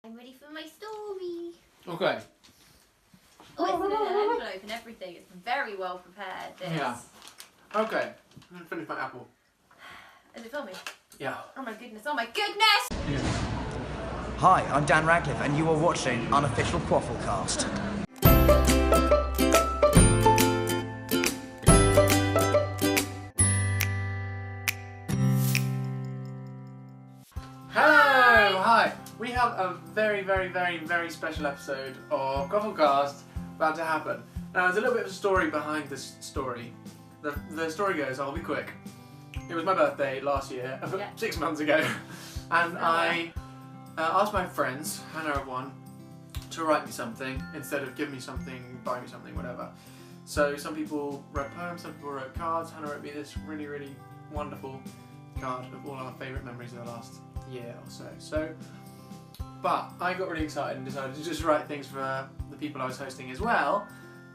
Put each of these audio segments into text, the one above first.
I'm ready for my story. Okay. Oh, it's in an envelope and everything. It's very well prepared, this. Yeah. Okay. I'm going to finish my apple. Is it filming? Yeah. Oh my goodness, oh my goodness! Yeah. Hi, I'm Dan Radcliffe and you are watching Unofficial QuaffleCast. Hello! Hi! We have a very special episode of QuaffleCast about to happen. Now, there's a little bit of a story behind this story. The story goes, I'll be quick. It was my birthday last year, 6 months ago, and I asked my friends, Hannah and one, to write me something instead of give me something, buy me something, whatever. So some people wrote poems, some people wrote cards. Hannah wrote me this really wonderful card of all our favourite memories of the last year or so. But I got really excited and decided to just write things for the people I was hosting as well.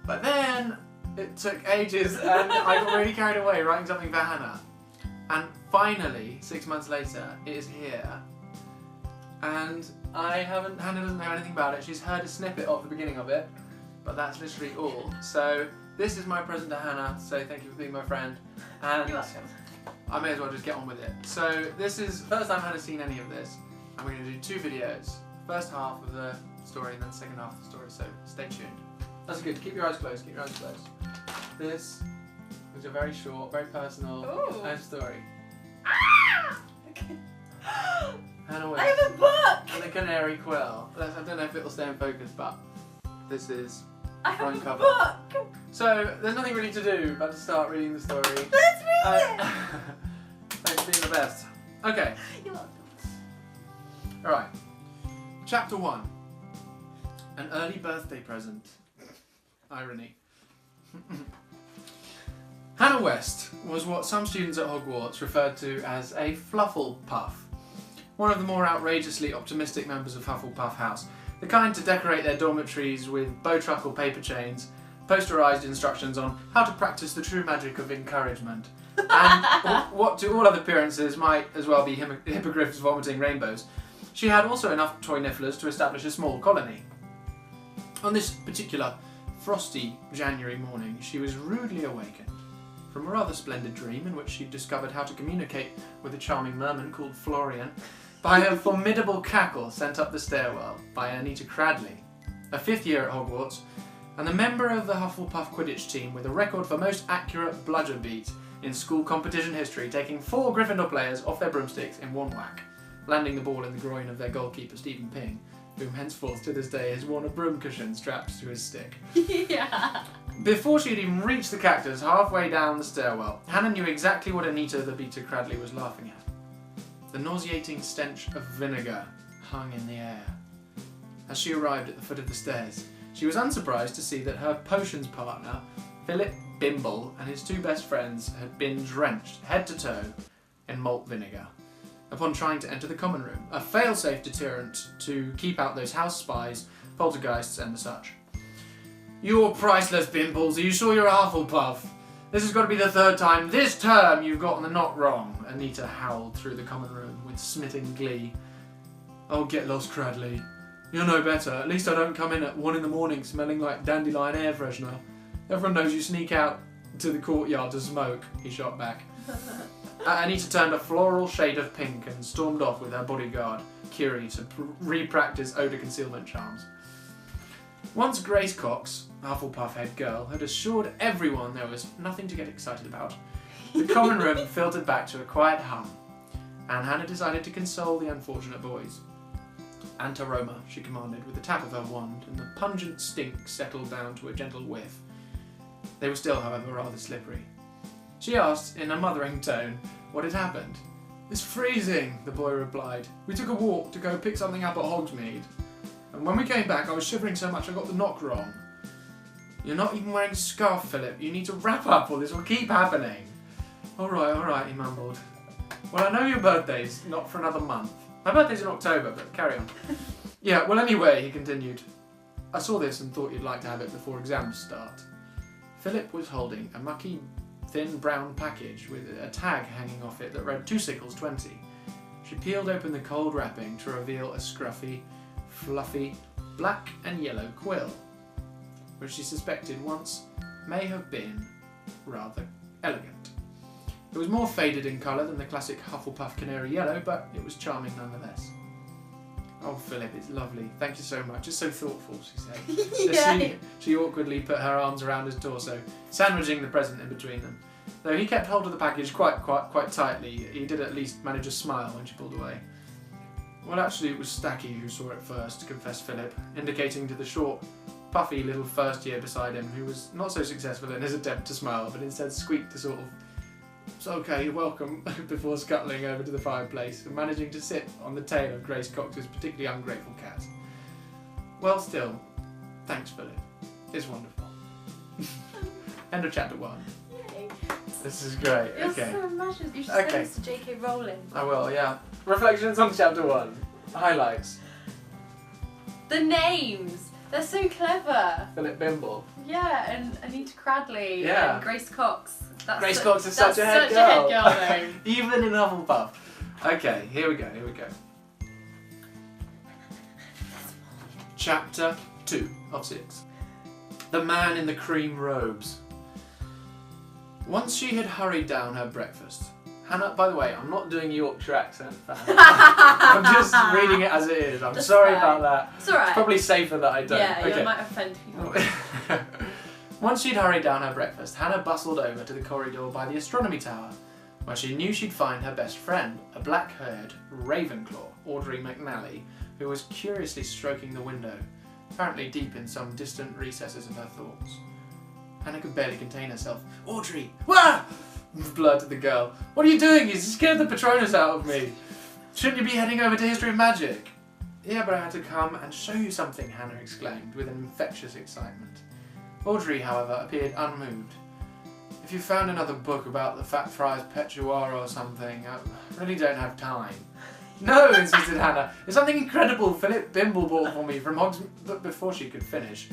But then it took ages and I got really carried away writing something for Hannah. And finally, 6 months later, it is here. And Hannah doesn't know anything about it. She's heard a snippet of the beginning of it, but that's literally all. So this is my present to Hannah, to say thank you for being my friend. And You're welcome. I may as well just get on with it. So this is the first time Hannah's seen any of this, and we're going to do 2 videos. First half of the story and then the second half of the story, so stay tuned. That's good, keep your eyes closed, keep your eyes closed. This is a very short, very personal story. Ah! Okay. Hannah I West have a book! and the Canary Quill. I don't know if it'll stay in focus, but this is I have front a cover. book! So there's nothing really to do but to start reading the story. Let's read it! Thanks for being the best. Okay. You're welcome. Alright. Chapter 1. An early birthday present. Irony. Hannah West was what some students at Hogwarts referred to as a Flufflepuff, one of the more outrageously optimistic members of Hufflepuff House, the kind to decorate their dormitories with bowtruckle paper chains, posterised instructions on how to practice the true magic of encouragement, and what to all other appearances might as well be hippogriffs vomiting rainbows. She had also enough toy nifflers to establish a small colony. On this particular frosty January morning, she was rudely awakened from a rather splendid dream in which she discovered how to communicate with a charming merman called Florian by a formidable cackle sent up the stairwell by Anita Cradley, a 5th year at Hogwarts, and a member of the Hufflepuff Quidditch team with a record for most accurate bludger beat in school competition history, taking 4 Gryffindor players off their broomsticks in one whack, landing the ball in the groin of their goalkeeper Stephen Ping, whom henceforth to this day has worn a broom cushion strapped to his stick. Yeah. Before she had even reached the cactus halfway down the stairwell, Hannah knew exactly what Anita the Beater Cradley was laughing at. The nauseating stench of vinegar hung in the air. As she arrived at the foot of the stairs, she was unsurprised to see that her potions partner, Philip Bimble, and his 2 best friends had been drenched head to toe in malt vinegar upon trying to enter the common room, a fail-safe deterrent to keep out those house spies, poltergeists and the such. You're priceless, Bimbles. Are you sure you're a Hufflepuff? This has got to be the 3rd time this term you've gotten the knot wrong, Anita howled through the common room with smitten glee. Oh, get lost, Cradley. You're no better. At least I don't come in at 1 in the morning smelling like dandelion air freshener. Everyone knows you sneak out to the courtyard to smoke, he shot back. Anita turned a floral shade of pink and stormed off with her bodyguard, Curie, to re-practice odour concealment charms. Once Grace Cox, Hufflepuff head girl, had assured everyone there was nothing to get excited about, the common room filtered back to a quiet hum, and Hannah decided to console the unfortunate boys. Antaroma, she commanded with the tap of her wand, and the pungent stink settled down to a gentle whiff. They were still, however, rather slippery. She asked, in a mothering tone, what had happened. It's freezing, the boy replied. We took a walk to go pick something up at Hogsmeade, and when we came back I was shivering so much I got the knock wrong. You're not even wearing a scarf, Philip. You need to wrap up or this will keep happening. Alright, he mumbled. Well, I know your birthday's not for another month. My birthday's in October, but carry on. Yeah, well anyway, he continued. I saw this and thought you'd like to have it before exams start. Philip was holding a mucky, thin brown package with a tag hanging off it that read 2 sickles 20. She peeled open the cold wrapping to reveal a scruffy, fluffy black and yellow quill, which she suspected once may have been rather elegant. It was more faded in colour than the classic Hufflepuff canary yellow, but it was charming nonetheless. Oh, Philip, it's lovely. Thank you so much. It's so thoughtful, she said. Yeah. She awkwardly put her arms around his torso, sandwiching the present in between them. Though he kept hold of the package quite tightly, he did at least manage a smile when she pulled away. Well, actually, it was Stacky who saw it first, confessed Philip, indicating to the short, puffy little first year beside him, who was not so successful in his attempt to smile, but instead squeaked a sort of, "It's okay, you're welcome," before scuttling over to the fireplace and managing to sit on the tail of Grace Cox's particularly ungrateful cat. Well, still, thanks, Philip. It's wonderful. End of chapter 1. Yay. This is great. You're Okay. so imaginative. You should Okay. send this to J.K. Rowling. I will, yeah. Reflections on chapter 1. Highlights. The names! They're so clever. Philip Bimble. Yeah, and Anita Cradley Yeah. and Grace Cox. Grace Cox is such a head girl. That's such a head girl, though. Even in Hufflepuff. Okay, here we go. Chapter 2 of 6. The Man in the Cream Robes. Once she had hurried down her breakfast, Hannah, by the way, I'm not doing Yorkshire accent, fan. I'm just reading it as it is. I'm That's sorry fine. about that. It's alright. It's probably safer that I don't. Yeah, Okay. you might offend people. Once she'd hurried down her breakfast, Hannah bustled over to the corridor by the astronomy tower, where she knew she'd find her best friend, a black-haired Ravenclaw, Audrey McNally, who was curiously stroking the window, apparently deep in some distant recesses of her thoughts. Hannah could barely contain herself. "Audrey! Wah!" blurted the girl. "What are you doing? You scared the Patronus out of me. Shouldn't you be heading over to History of Magic?" "Yeah, but I had to come and show you something," Hannah exclaimed with an infectious excitement. Audrey, however, appeared unmoved. "If you found another book about the Fat Friar's Petuar or something, I really don't have time." "No," insisted Hannah. "It's something incredible Philip Bimble bought for me from Hogsmeade." But before she could finish,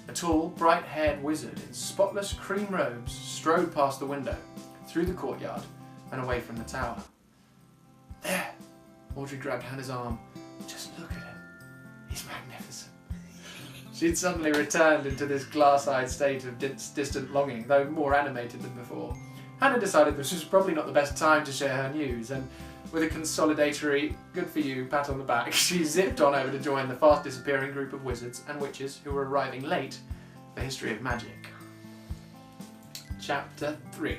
a tall, bright-haired wizard in spotless cream robes strode past the window, through the courtyard, and away from the tower. "There!" Audrey grabbed Hannah's arm. "Just look at him. He's magnificent." She'd suddenly returned into this glass-eyed state of distant longing, though more animated than before. Hannah decided this was probably not the best time to share her news, and with a consolidatory "good for you" pat on the back, she zipped on over to join the fast-disappearing group of wizards and witches who were arriving late for History of Magic. Chapter 3.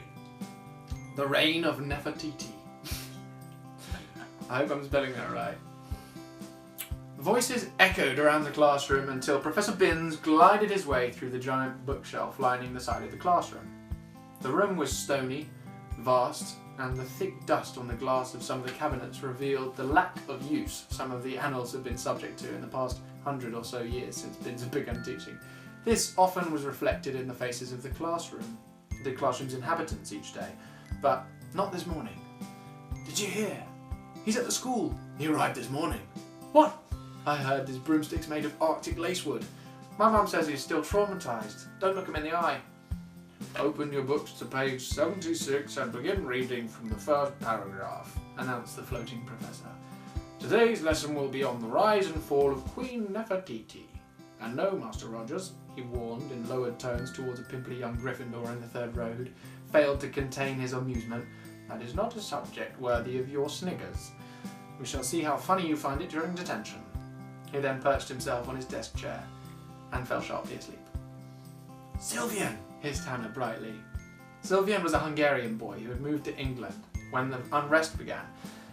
The Reign of Nefertiti. I hope I'm spelling that right. Voices echoed around the classroom until Professor Binns glided his way through the giant bookshelf lining the side of the classroom. The room was stony, vast, and the thick dust on the glass of some of the cabinets revealed the lack of use some of the annals have been subject to in the past 100 or so years since Binns had begun teaching. This often was reflected in the faces of the classroom's inhabitants each day, but not this morning. "Did you hear? He's at the school. He arrived this morning." "What?" "I heard his broomstick's made of Arctic lacewood. My mum says he's still traumatised. Don't look him in the eye." "Open your books to page 76 and begin reading from the first paragraph," announced the floating professor. "Today's lesson will be on the rise and fall of Queen Nefertiti. And no, Master Rogers," he warned in lowered tones towards a pimply young Gryffindor in the third row who'd failed to contain his amusement, "that is not a subject worthy of your sniggers. We shall see how funny you find it during detention." He then perched himself on his desk chair and fell sharply asleep. "Sylvian!" hissed Hannah brightly. Sylvian was a Hungarian boy who had moved to England when the unrest began,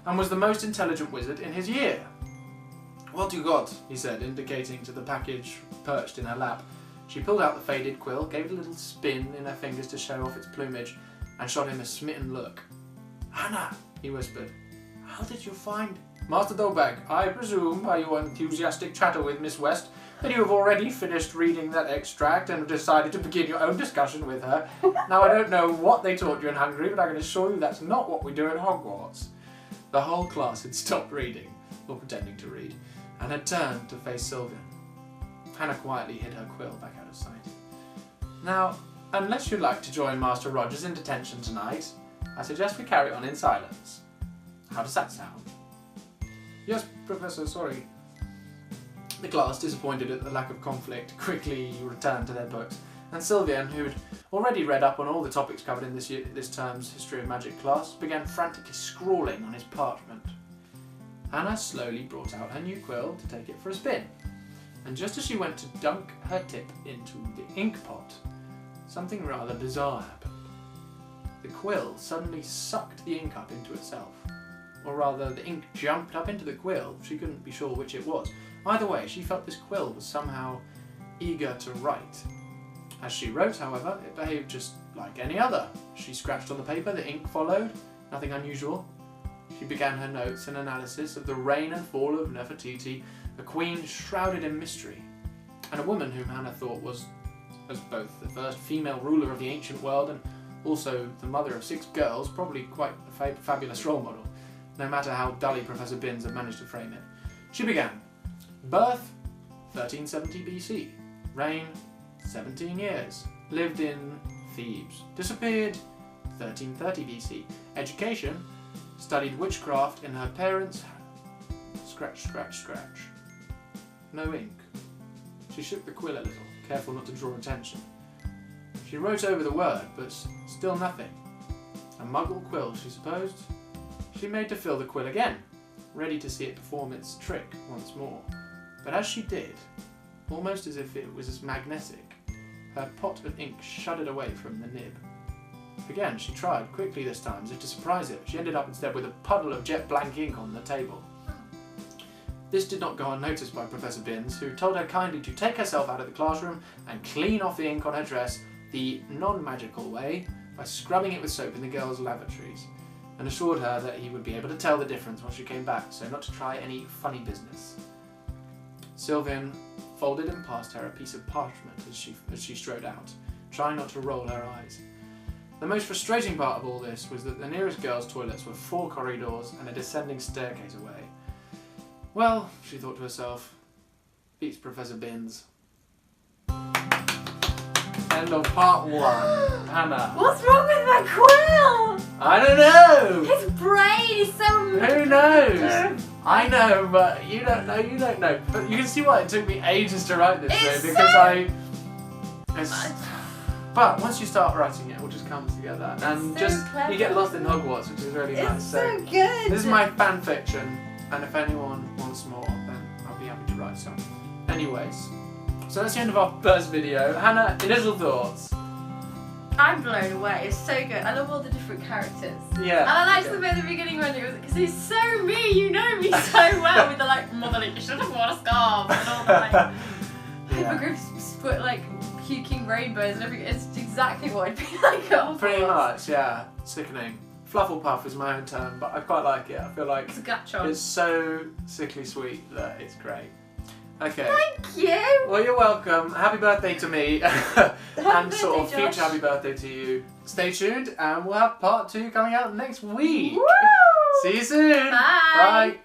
and was the most intelligent wizard in his year. "What you got?" he said, indicating to the package perched in her lap. She pulled out the faded quill, gave it a little spin in her fingers to show off its plumage, and shot him a smitten look. "Hannah," he whispered, "how did you find—" "Master Dobag, I presume by your enthusiastic chatter with Miss West that you have already finished reading that extract and have decided to begin your own discussion with her. Now, I don't know what they taught you in Hungary, but I can assure you that's not what we do at Hogwarts." The whole class had stopped reading, or pretending to read, and had turned to face Sylvian. Hannah quietly hid her quill back out of sight. "Now, unless you'd like to join Master Rogers in detention tonight, I suggest we carry on in silence. How does that sound?" "Yes, Professor, sorry." The class, disappointed at the lack of conflict, quickly returned to their books, and Sylvian, who'd already read up on all the topics covered in this term's History of Magic class, began frantically scrawling on his parchment. Hannah slowly brought out her new quill to take it for a spin, and just as she went to dunk her tip into the ink pot, something rather bizarre happened. The quill suddenly sucked the ink up into itself. Or rather, the ink jumped up into the quill. She couldn't be sure which it was. Either way, she felt this quill was somehow eager to write. As she wrote, however, it behaved just like any other. She scratched on the paper, the ink followed, nothing unusual. She began her notes and analysis of the reign and fall of Nefertiti, a queen shrouded in mystery, and a woman whom Hannah thought was as both the first female ruler of the ancient world and also the mother of 6 girls, probably quite a fabulous role model, no matter how dully Professor Binns had managed to frame it. She began. Birth, 1370 BC. Reign, 17 years. Lived in Thebes. Disappeared, 1330 BC. Education, studied witchcraft in her parents' scratch, scratch, scratch. No ink. She shook the quill a little, careful not to draw attention. She wrote over the word, but still nothing. A muggle quill, she supposed. She made to fill the quill again, ready to see it perform its trick once more. But as she did, almost as if it was magnetic, her pot of ink shuddered away from the nib. Again, she tried, quickly this time, as if to surprise it. She ended up instead with a puddle of jet black ink on the table. This did not go unnoticed by Professor Binns, who told her kindly to take herself out of the classroom and clean off the ink on her dress the non-magical way by scrubbing it with soap in the girls' lavatories, and assured her that he would be able to tell the difference once she came back, so not to try any funny business. Sylvian folded and passed her a piece of parchment as she strode out, trying not to roll her eyes. The most frustrating part of all this was that the nearest girls' toilets were 4 corridors and a descending staircase away. Well, she thought to herself, beats Professor Binns. End of part 1. Hannah. What's wrong with my quill? I don't know! His brain is so... Who knows? I know, but you don't know. But you can see why it took me ages to write this way, because but once you start writing it, it will just come together. And so just, clever. you get lost in Hogwarts, which is really nice. It's so good! This is my fan fiction, and if anyone wants more, then I'll be happy to write some. Anyways, so that's the end of our first video. Hannah, initial thoughts? I'm blown away. It's so good. I love all the different characters. Yeah. And I liked the bit at the beginning when it was, because he's so me, you know me so well, with the like, mother, you should have worn a scarf, and all the like, hippogriffs, like, puking rainbows and everything. It's exactly what I'd be like at Hogwarts. Pretty much, yeah. Sickening. Flufflepuff is my own term, but I quite like it. I feel like It's a gotcha. it's so sickly sweet that it's great. Okay. Thank you! Well, you're welcome. Happy birthday to me. And sort of birthday, Josh. future happy birthday to you. Stay tuned and we'll have part 2 coming out next week. Woo! See you soon. Bye. Bye.